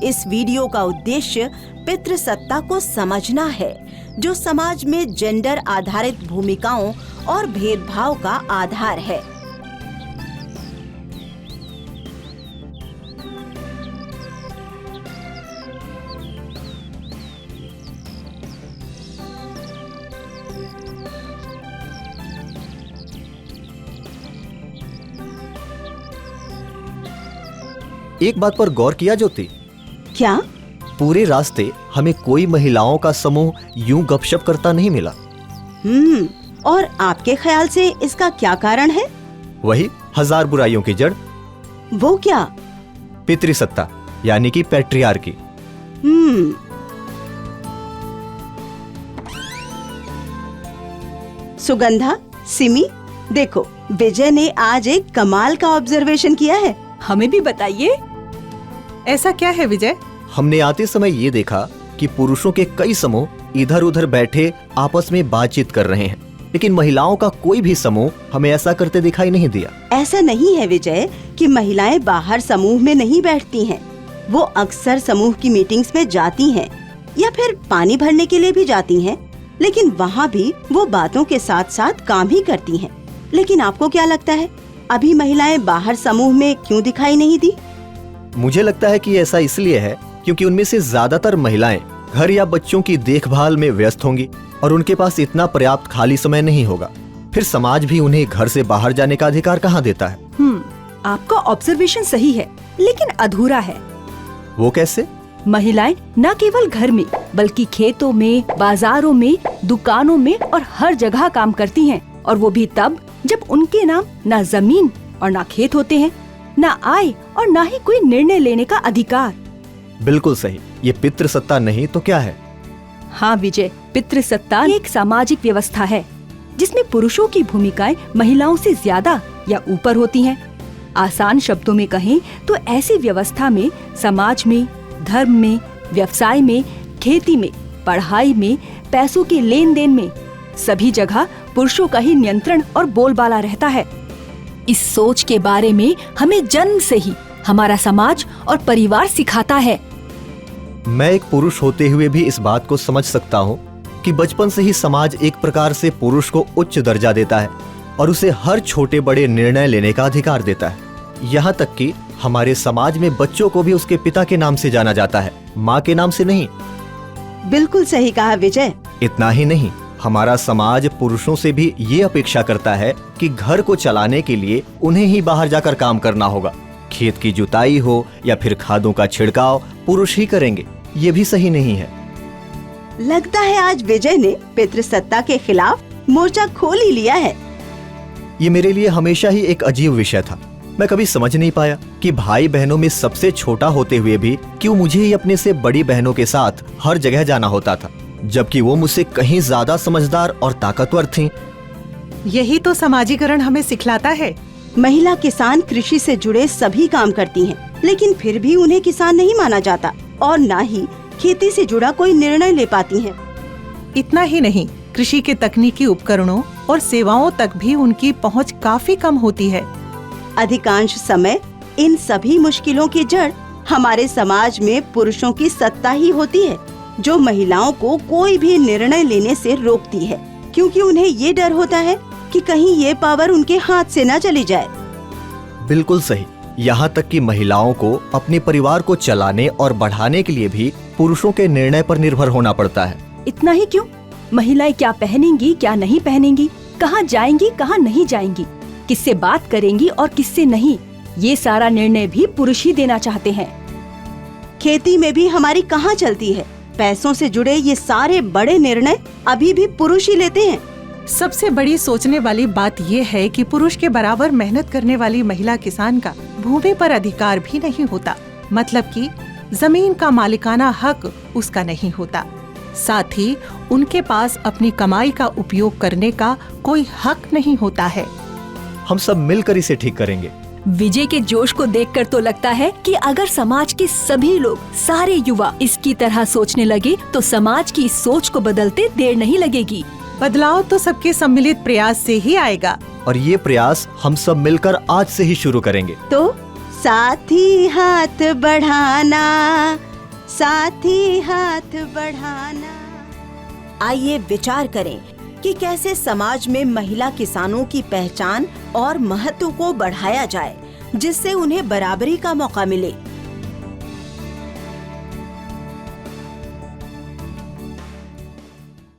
इस वीडियो का उद्देश्य पितृसत्ता को समझना है, जो समाज में जेंडर आधारित भूमिकाओं और भेदभाव का आधार है। एक बात पर गौर किया ज्योति? क्या? पूरे रास्ते हमें कोई महिलाओं का समूह यूं गपशप करता नहीं मिला। और आपके ख्याल से इसका क्या कारण है? वही 1000 बुराइयों की जड़। वो क्या? पितृसत्ता यानी कि पैट्रियार्की। सुगंधा, सिमी, देखो विजय ने आज एक कमाल का ऑब्जर्वेशन किया है। हमें भी बताइए। ऐसा क्या है विजय? हमने आते समय ये देखा कि पुरुषों के कई समूह इधर उधर बैठे आपस में बातचीत कर रहे हैं, लेकिन महिलाओं का कोई भी समूह हमें ऐसा करते दिखाई नहीं दिया। ऐसा नहीं है विजय कि महिलाएं बाहर समूह में नहीं बैठती हैं। वो अक्सर समूह की मीटिंग्स में जाती हैं या फिर पानी भरने के लिए भी जाती हैं, लेकिन वहाँ भी वो बातों के साथ साथ काम ही करती हैं। लेकिन आपको क्या लगता है, अभी महिलाएं बाहर समूह में क्यों दिखाई नहीं दी? मुझे लगता है कि ऐसा इसलिए है क्योंकि उनमें से ज्यादातर महिलाएं घर या बच्चों की देखभाल में व्यस्त होंगी और उनके पास इतना पर्याप्त खाली समय नहीं होगा। फिर समाज भी उन्हें घर से बाहर जाने का अधिकार कहाँ देता है? आपका ऑब्जर्वेशन सही है, लेकिन अधूरा है। वो कैसे? महिलाएं न केवल घर में बल्कि खेतों में, बाजारों में, दुकानों में और हर जगह काम करती हैं, और वो भी तब जब उनके नाम न जमीन और न खेत होते हैं, न आय और न ही कोई निर्णय लेने का अधिकार। बिल्कुल सही। ये पितृसत्ता नहीं तो क्या है? हाँ विजय, पितृसत्ता एक सामाजिक व्यवस्था है जिसमें पुरुषों की भूमिकाएं महिलाओं से ज्यादा या ऊपर होती हैं। आसान शब्दों में कहें तो ऐसी व्यवस्था में समाज में, धर्म में, व्यवसाय में, खेती में, पढ़ाई में, पैसों के लेन देन में, सभी जगह पुरुषों का ही नियंत्रण और बोलबाला रहता है। इस सोच के बारे में हमें जन्म से ही हमारा समाज और परिवार सिखाता है। मैं एक पुरुष होते हुए भी इस बात को समझ सकता हूँ कि बचपन से ही समाज एक प्रकार से पुरुष को उच्च दर्जा देता है और उसे हर छोटे बड़े निर्णय लेने का अधिकार देता है। यहाँ तक कि हमारे समाज में बच्चों को भी उसके पिता के नाम से जाना जाता है, माँ के नाम से नहीं। बिल्कुल सही कहा विजय। इतना ही नहीं, हमारा समाज पुरुषों से भी ये अपेक्षा करता है कि घर को चलाने के लिए उन्हें ही बाहर जाकर काम करना होगा। खेत की जुताई हो या फिर खादों का छिड़काव पुरुष ही करेंगे। ये भी सही नहीं है। लगता है आज विजय ने पितृसत्ता के खिलाफ मोर्चा खोल ही लिया है। ये मेरे लिए हमेशा ही एक अजीब विषय था। मैं कभी समझ नहीं पाया कि भाई बहनों में सबसे छोटा होते हुए भी क्यों मुझे ही अपने से बड़ी बहनों के साथ हर जगह जाना होता था, जबकि वो मुझसे कहीं ज्यादा समझदार और ताकतवर थीं। यही तो समाजीकरण हमें सिखलाता है। महिला किसान कृषि से जुड़े सभी काम करती हैं, लेकिन फिर भी उन्हें किसान नहीं माना जाता और न ही खेती से जुड़ा कोई निर्णय ले पाती हैं। इतना ही नहीं, कृषि के तकनीकी उपकरणों और सेवाओं तक भी उनकी पहुंच काफी कम होती है। अधिकांश समय इन सभी मुश्किलों की जड़ हमारे समाज में पुरुषों की सत्ता ही होती है, जो महिलाओं को कोई भी निर्णय लेने से रोकती है, क्योंकि उन्हें ये डर होता है कि कहीं ये पावर उनके हाथ से न चली जाए। बिल्कुल सही। यहाँ तक कि महिलाओं को अपने परिवार को चलाने और बढ़ाने के लिए भी पुरुषों के निर्णय पर निर्भर होना पड़ता है। इतना ही क्यों, महिलाएं क्या पहनेंगी, क्या नहीं पहनेंगी, कहाँ जाएंगी, कहाँ नहीं जाएंगी, किससे बात करेंगी और किससे नहीं, ये सारा निर्णय भी पुरुष ही देना चाहते हैं। खेती में भी हमारी कहाँ चलती है। पैसों से जुड़े ये सारे बड़े निर्णय अभी भी पुरुष ही लेते हैं। सबसे बड़ी सोचने वाली बात ये है कि पुरुष के बराबर मेहनत करने वाली महिला किसान का भूमि पर अधिकार भी नहीं होता, मतलब कि जमीन का मालिकाना हक उसका नहीं होता। साथ ही उनके पास अपनी कमाई का उपयोग करने का कोई हक नहीं होता है। हम सब मिलकर इसे ठीक करेंगे। विजय के जोश को देखकर तो लगता है कि अगर समाज के सभी लोग, सारे युवा इसकी तरह सोचने लगे तो समाज की इस सोच को बदलते देर नहीं लगेगी। बदलाव तो सबके सम्मिलित प्रयास से ही आएगा, और ये प्रयास हम सब मिलकर आज से ही शुरू करेंगे। तो साथ ही हाथ बढ़ाना, साथ ही हाथ बढ़ाना। आइए विचार करें कि कैसे समाज में महिला किसानों की पहचान और महत्व को बढ़ाया जाए, जिससे उन्हें बराबरी का मौका मिले।